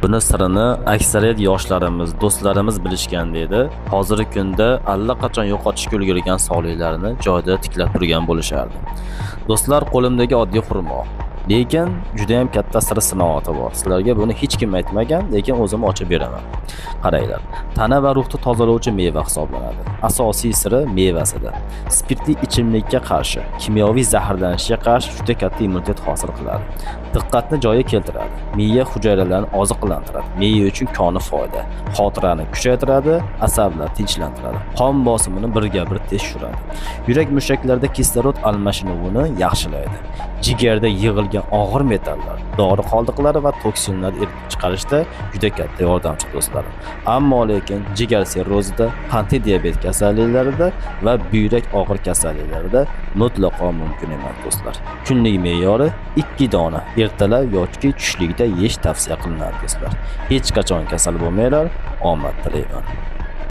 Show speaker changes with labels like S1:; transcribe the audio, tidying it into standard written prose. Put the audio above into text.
S1: Buni sirini aksariyat yoshlarimiz, do'stlarimiz bilishgan deydi. Hozirgi kunda allaqachon yo'qotishga ulgurgan sog'liqlarini joyida tiklab turgan bo'lishardi. Do'stlar, qo'limdagi oddiy xurmo. Lekin juda ham katta siri sinovati bor. Sizlarga buni hech kim aytmagan, lekin o'zim ochib beraman. Qaranglar. Tana va ruhni tozalovchi meva hisoblanadi. Asosiy siri mevasida. Spirtli ichimlikka qarshi, kimyoviy zaharlanishga qarshi juda katta immunitet hosil qiladi. Diqqatni joyiga keltiradi. Miya hujayralarini oziqlantiradi. Miya uchun koni foyda. Xotirani kuchaytiradi, asablarni tinchlantiradi. Qon bosimini birga bir tekshiradi. Yurak mushaklarida kislorod almashinuvini yaxshilaydi. Jigarda yig'ilgan og'ir metallar, dori qoldiqlari va toksinlarni elib chiqarishda juda katta yordamchi do'stlar. Ammo lekin jigar sirrozida, qandli diabet kasalliklarida va buyrak og'ir kasalliklarida mutlaqo mumkin emas do'stlar. Kunlik me'yori 2 dona ertalab yoki tushlikda yeyish tavsiya qilinadi do'stlar. Hech qachon kasal bo'lmanglar, omad tilayman.